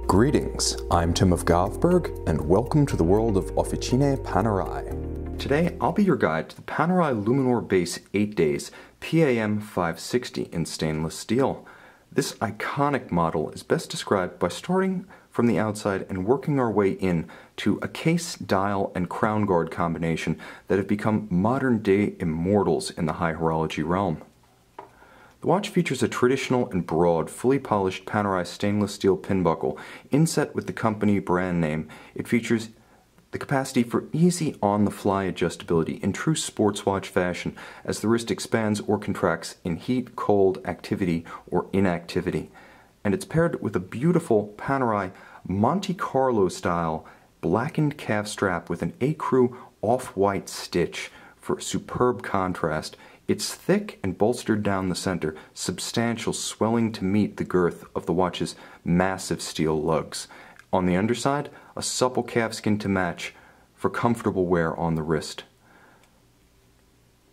Greetings, I'm Tim of Govberg, and welcome to the world of Officine Panerai. Today, I'll be your guide to the Panerai Luminor base 8 days PAM 560 in stainless steel. This iconic model is best described by starting from the outside and working our way in to a case, dial, and crown guard combination that have become modern-day immortals in the high horology realm. The watch features a traditional and broad, fully polished Panerai stainless steel pin buckle inset with the company brand name. It features the capacity for easy on-the-fly adjustability in true sports watch fashion as the wrist expands or contracts in heat, cold, activity, or inactivity. And it's paired with a beautiful Panerai Monte Carlo style blackened calf strap with an ecru off-white stitch for superb contrast. It's thick and bolstered down the center, substantial, swelling to meet the girth of the watch's massive steel lugs. On the underside, a supple calfskin to match for comfortable wear on the wrist.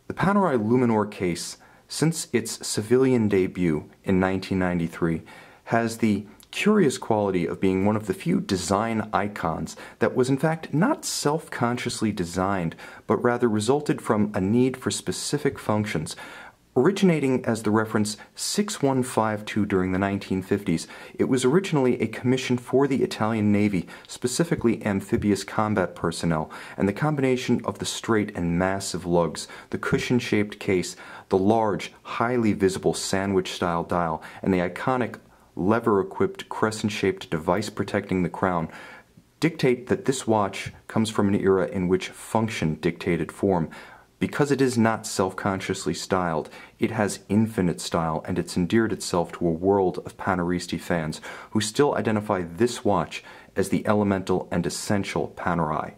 The Panerai Luminor case, since its civilian debut in 1993, has the curious quality of being one of the few design icons that was in fact not self-consciously designed, but rather resulted from a need for specific functions. Originating as the reference 6152 during the 1950s, it was originally a commission for the Italian Navy, specifically amphibious combat personnel, and the combination of the straight and massive lugs, the cushion-shaped case, the large, highly visible sandwich-style dial, and the iconic lever-equipped crescent-shaped device protecting the crown dictate that this watch comes from an era in which function dictated form. Because it is not self-consciously styled, it has infinite style, and it's endeared itself to a world of Paneraisti fans who still identify this watch as the elemental and essential Panerai.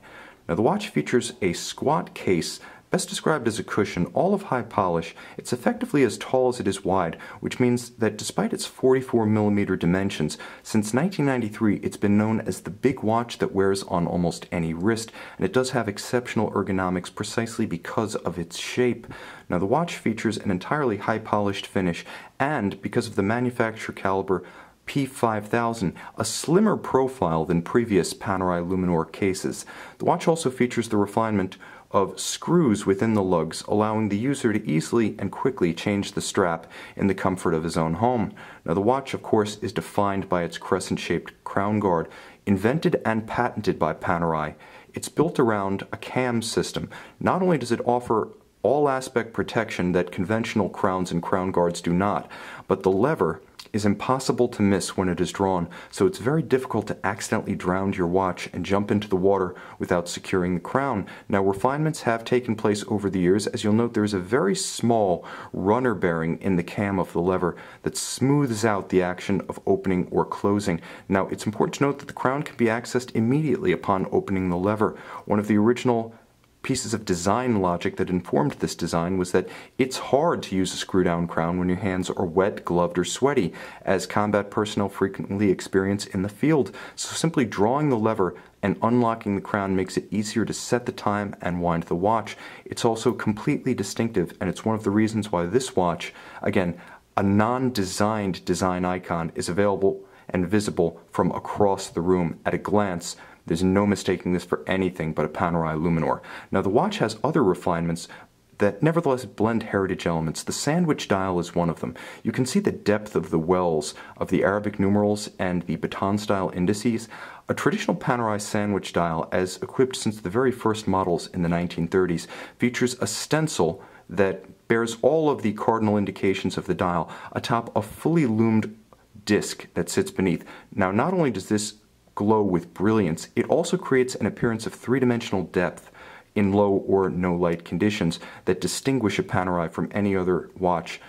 Now, the watch features a squat case, best described as a cushion, all of high polish. It's effectively as tall as it is wide, which means that despite its 44mm dimensions, since 1993 it's been known as the big watch that wears on almost any wrist, and it does have exceptional ergonomics precisely because of its shape. Now, the watch features an entirely high-polished finish, and because of the manufacturer caliber P5000, a slimmer profile than previous Panerai Luminor cases. The watch also features the refinement of screws within the lugs, allowing the user to easily and quickly change the strap in the comfort of his own home. Now, the watch, of course, is defined by its crescent-shaped crown guard, invented and patented by Panerai. It's built around a cam system. Not only does it offer all-aspect protection that conventional crowns and crown guards do not, but the lever is impossible to miss when it is drawn, so it's very difficult to accidentally drown your watch and jump into the water without securing the crown. Now, refinements have taken place over the years. As you'll note, there is a very small runner bearing in the cam of the lever that smooths out the action of opening or closing. Now, it's important to note that the crown can be accessed immediately upon opening the lever. One of the original pieces of design logic that informed this design was that it's hard to use a screw-down crown when your hands are wet, gloved, or sweaty, as combat personnel frequently experience in the field. So simply drawing the lever and unlocking the crown makes it easier to set the time and wind the watch. It's also completely distinctive, and it's one of the reasons why this watch, again, a non-designed design icon, is available and visible from across the room at a glance. There's no mistaking this for anything but a Panerai Luminor. Now, the watch has other refinements that nevertheless blend heritage elements. The sandwich dial is one of them. You can see the depth of the wells of the Arabic numerals and the baton-style indices. A traditional Panerai sandwich dial, as equipped since the very first models in the 1930s, features a stencil that bears all of the cardinal indications of the dial atop a fully loomed disc that sits beneath. Now, not only does this glow with brilliance, it also creates an appearance of three-dimensional depth in low or no light conditions that distinguish a Panerai from any other watch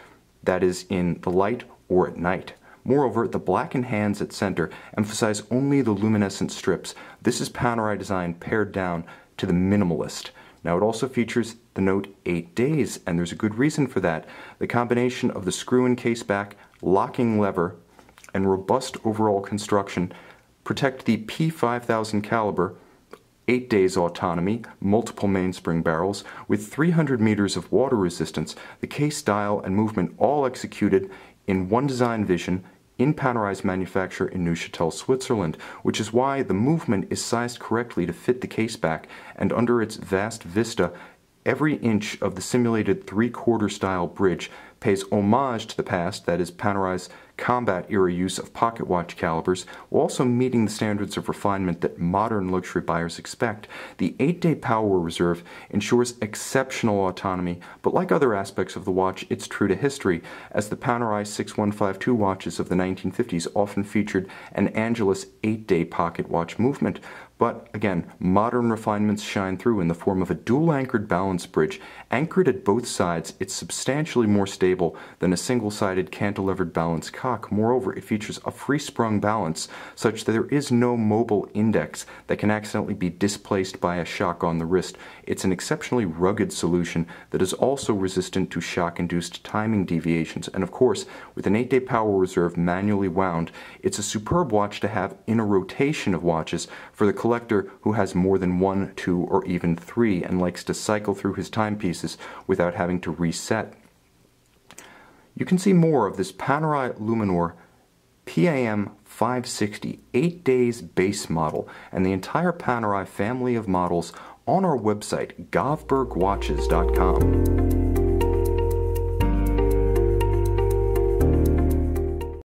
that is in the light or at night. Moreover, the blackened hands at center emphasize only the luminescent strips. This is Panerai design pared down to the minimalist. Now, it also features the note 8 days, and there's a good reason for that. The combination of the screw-in case back, locking lever, and robust overall construction protect the P5000 caliber, 8 days autonomy, multiple mainspring barrels, with 300 meters of water resistance, the case, dial, and movement all executed in one design vision in Panerai's manufacture in Neuchâtel, Switzerland, which is why the movement is sized correctly to fit the case back, and under its vast vista, every inch of the simulated three-quarter style bridge pays homage to the past, that is, Panerai's combat-era use of pocket watch calibers, while also meeting the standards of refinement that modern luxury buyers expect. The 8-day power reserve ensures exceptional autonomy, but like other aspects of the watch, it's true to history, as the Panerai 6152 watches of the 1950s often featured an Angelus 8-day pocket watch movement. But again, modern refinements shine through in the form of a dual-anchored balance bridge. Anchored at both sides, it's substantially more stable than a single-sided cantilevered balance cock. Moreover, it features a free-sprung balance such that there is no mobile index that can accidentally be displaced by a shock on the wrist. It's an exceptionally rugged solution that is also resistant to shock-induced timing deviations. And of course, with an 8-day power reserve manually wound, it's a superb watch to have in a rotation of watches for the collector who has more than 1, 2, or even 3 and likes to cycle through his timepieces without having to reset. You can see more of this Panerai Luminor PAM 560 8 days base model and the entire Panerai family of models on our website, govbergwatches.com.